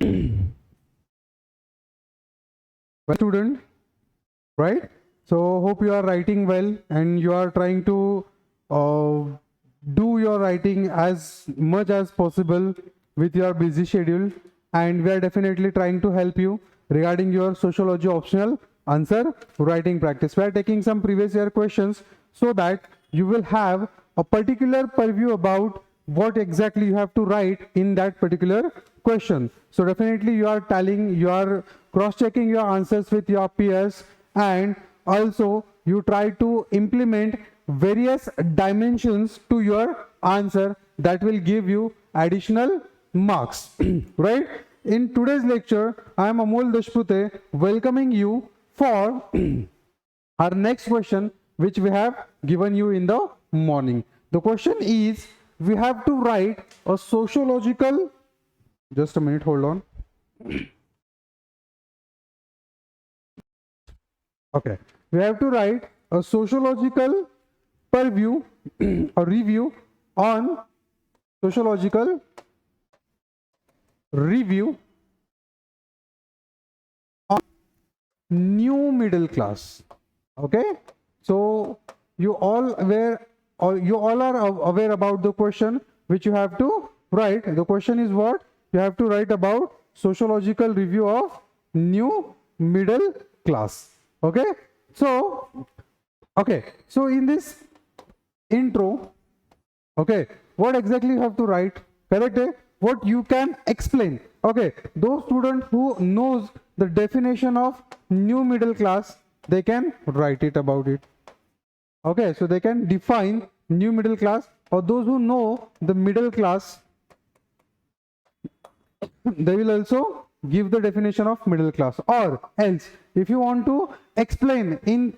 Well, student, right? So hope you are writing well and you are trying to uh, do your writing as much as possible with your busy schedule, and we are definitely trying to help you regarding your sociology optional answer writing practice. We are taking some previous year questions so that you will have a particular purview about what exactly you have to write in that particular question. So definitely you are telling, you are cross-checking your answers with your peers, and also you try to implement various dimensions to your answer that will give you additional marks. Right? In today's lecture, I am Amol Deshpute welcoming you for our next question, which we have given you in the morning. The question is, we have to write a sociological, just a minute, hold on. Okay, we have to write a sociological purview or review on sociological review on new middle class. Okay, so you all aware, or you all are aware about the question which you have to write. The question is what? You have to write about sociological review of new middle class. Okay, so in this intro, okay, what exactly you have to write? Correct? What you can explain. Okay, those students who knows the definition of new middle class, they can write it about it. Okay, so they can define new middle class, or those who know the middle class, they will also give the definition of middle class. Or else, if you want to explain in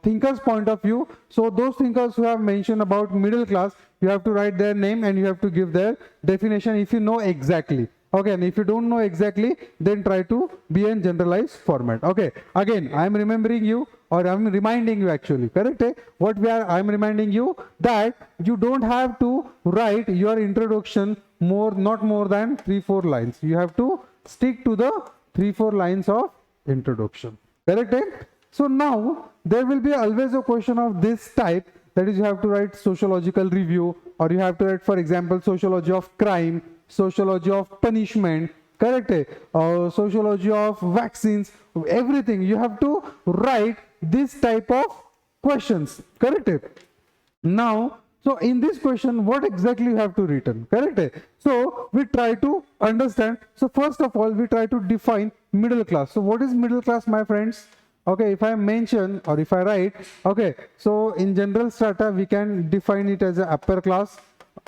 thinkers point of view, so those thinkers who have mentioned about middle class, you have to write their name and you have to give their definition if you know exactly. Okay, and if you don't know exactly, then try to be in generalized format. Okay, again, I am remembering you, or I am reminding you actually, correct? I am reminding you that you don't have to write your introduction not more than 3-4 lines. You have to stick to the 3-4 lines of introduction, correct? So now there will be always a question of this type, that is, you have to write sociological review, or you have to write, for example, sociology of crime, sociology of punishment, correct? Sociology of vaccines, everything you have to write this type of questions, correct? Now, so in this question, what exactly you have to written, correct? So we try to understand. So first of all, we try to define middle class. So what is middle class, my friends? Okay, if I mention or if I write, okay, so in general strata, we can define it as a upper class,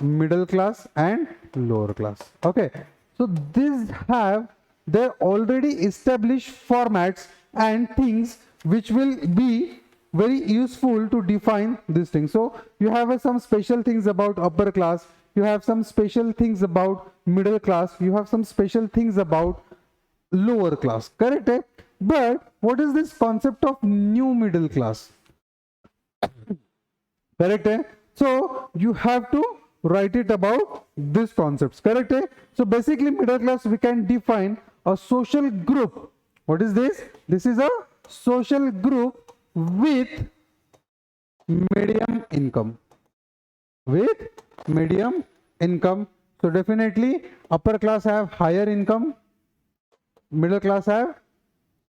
middle class and lower class. Okay, so these have their already established formats and things which will be very useful to define this thing. So you have some special things about upper class, you have some special things about middle class, you have some special things about lower class, correct? But what is this concept of new middle class? Correct? So you have to write it about these concepts, correct? So basically middle class, we can define a social group. What is this? This is a social group with medium income. With medium income. So definitely upper class have higher income, middle class have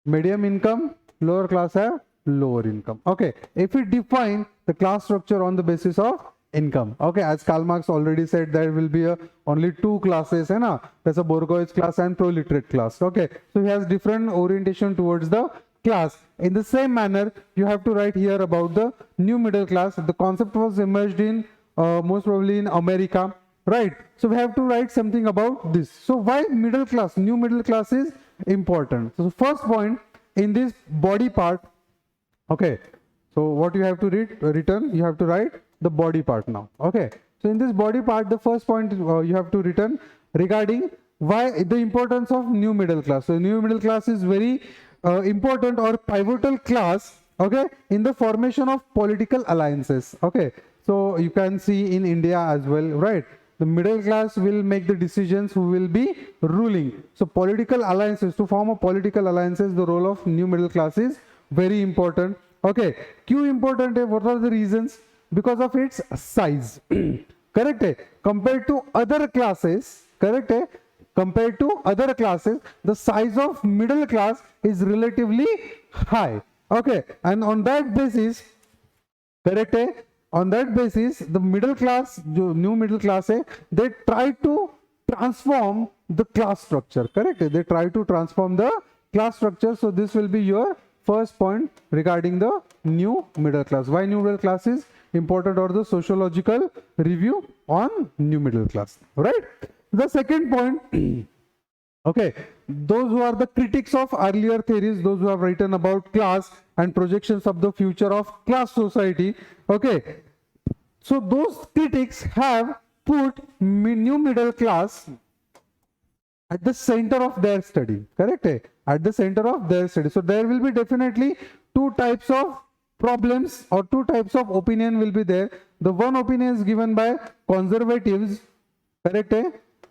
medium income, lower class have lower income. Okay, if we define the class structure on the basis of income, okay, as Karl Marx already said, there will be only two classes, hai, there's a bourgeois class and proletariat class. Okay, so he has different orientation towards the class. In the same manner, you have to write here about the new middle class. The concept was emerged in most probably in America, right? So we have to write something about this. So why middle class, new middle class is important? So first point, in this body part, okay, so what you have to return, you have to write the body part now. Okay, so in this body part, the first point you have to return regarding why the importance of new middle class. So new middle class is very important or pivotal class, okay, in the formation of political alliances. Okay, so you can see in India as well, right? the middle class will make the decisions who will be ruling. So political alliances, to form a political alliances, the role of new middle class is very important. Okay, क्यों important है? What are the reasons? Because of its size. Correct है? Compared to other classes, correct है? Compared to other classes, the size of middle class is relatively high. Okay, and on that basis, correct है? On that basis, the middle class, जो new middle class है, they try to transform the class structure. Correct है? They try to transform the class structure. So this will be your first point regarding the new middle class. Why new middle class is important, or the sociological review on new middle class, right? The second point, okay, those who are the critics of earlier theories, those who have written about class and projections of the future of class society, okay, so those critics have put new middle class at the center of their study, correct? At the center of their study. So there will be definitely two types of problems, or two types of opinion will be there. The one opinion is given by conservatives, correct?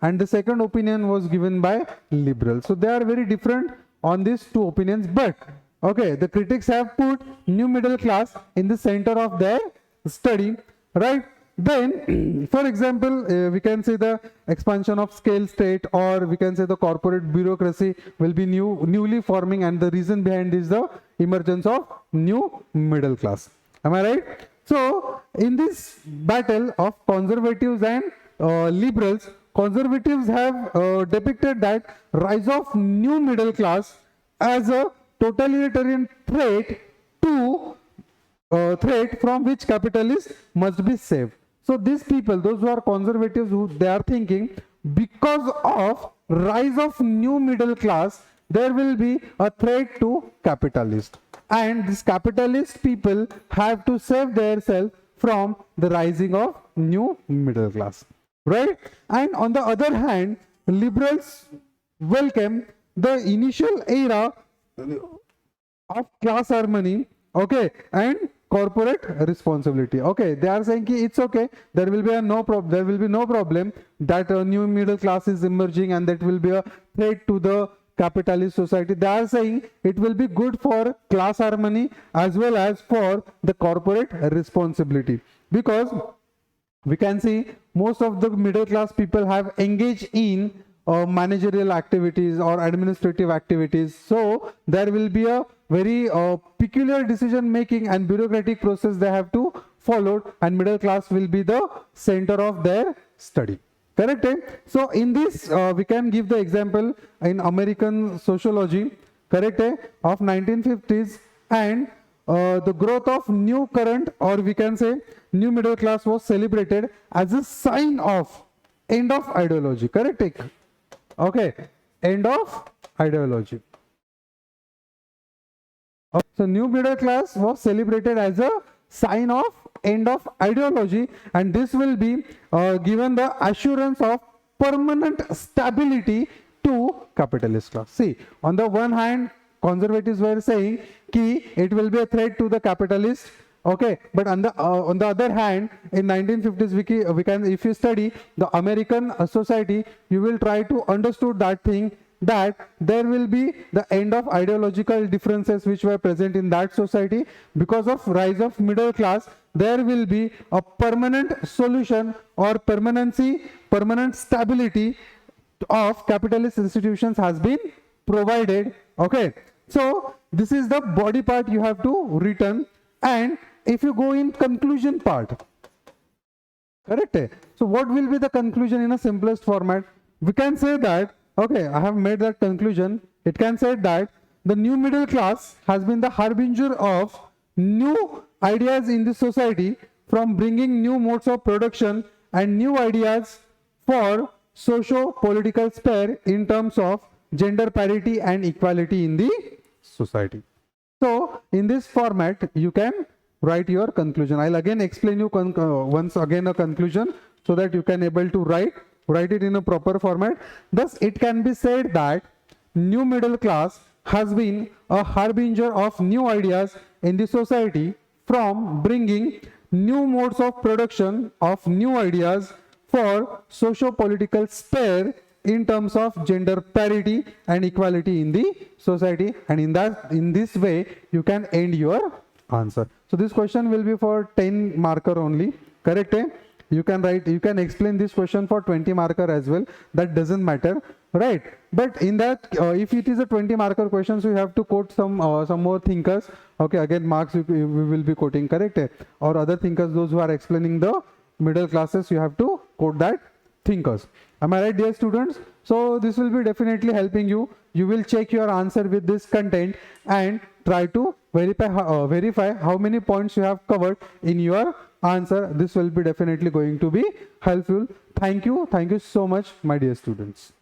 And the second opinion was given by liberals. So they are very different on these two opinions, but okay, the critics have put new middle class in the center of their study, right? Then, for example, we can say the expansion of scale state, or we can say the corporate bureaucracy will be newly forming, and the reason behind is the emergence of new middle class. Am I right? So, in this battle of conservatives and liberals, conservatives have depicted that rise of new middle class as a totalitarian threat to threat from which capitalists must be saved. So these people, those who are conservatives, who they are thinking, because of rise of new middle class, there will be a threat to capitalists, and these capitalist people have to save themselves from the rising of new middle class, right? And on the other hand, liberals welcome the initial era of class harmony, okay, and corporate responsibility. Okay, they are saying ki it's okay, there will be no problem that a new middle class is emerging and that will be a threat to the capitalist society. They are saying it will be good for class harmony as well as for the corporate responsibility, because we can see most of the middle class people have engaged in managerial activities or administrative activities. So there will be a very peculiar decision making and bureaucratic process they have to follow, and middle class will be the center of their study. Correct? So in this we can give the example in American sociology, correct, of 1950s, and the growth of new current, or we can say new middle class, was celebrated as a sign of end of ideology. Correct? Okay, end of ideology. So new middle class was celebrated as a sign of end of ideology, and this will be given the assurance of permanent stability to capitalist class. See, on the one hand, conservatives were saying ki it will be a threat to the capitalist, okay, but on the other hand, in 1950s we can, if you study the American society, you will try to understood that thing, that there will be the end of ideological differences which were present in that society. Because of rise of middle class, there will be a permanent solution or permanent stability of capitalist institutions has been provided. Okay, so this is the body part you have to return. And if you go in conclusion part, correct? So what will be the conclusion in a simplest format? We can say that, okay, I have made that conclusion. It can say that the new middle class has been the harbinger of new ideas in the society, from bringing new modes of production and new ideas for socio-political sphere in terms of gender parity and equality in the society. So in this format, you can write your conclusion. I'll again explain you once again a conclusion so that you can able to write it in a proper format. Thus, it can be said that new middle class has been a harbinger of new ideas in the society, from bringing new modes of production of new ideas for socio-political sphere in terms of gender parity and equality in the society, and in this way you can end your answer. So this question will be for 10 marker only, correct? You can write, you can explain this question for 20 marker as well, that doesn't matter, right? But in that if it is a 20 marker question, so you have to quote some more thinkers, okay? Again, Marx we will be quoting, correct? Or other thinkers, those who are explaining the middle classes, you have to quote that thinkers. Am I right, dear students? So this will be definitely helping you. You will check your answer with this content and try to verify how many points you have covered in your answer. This will be definitely going to be helpful. Thank you so much, my dear students.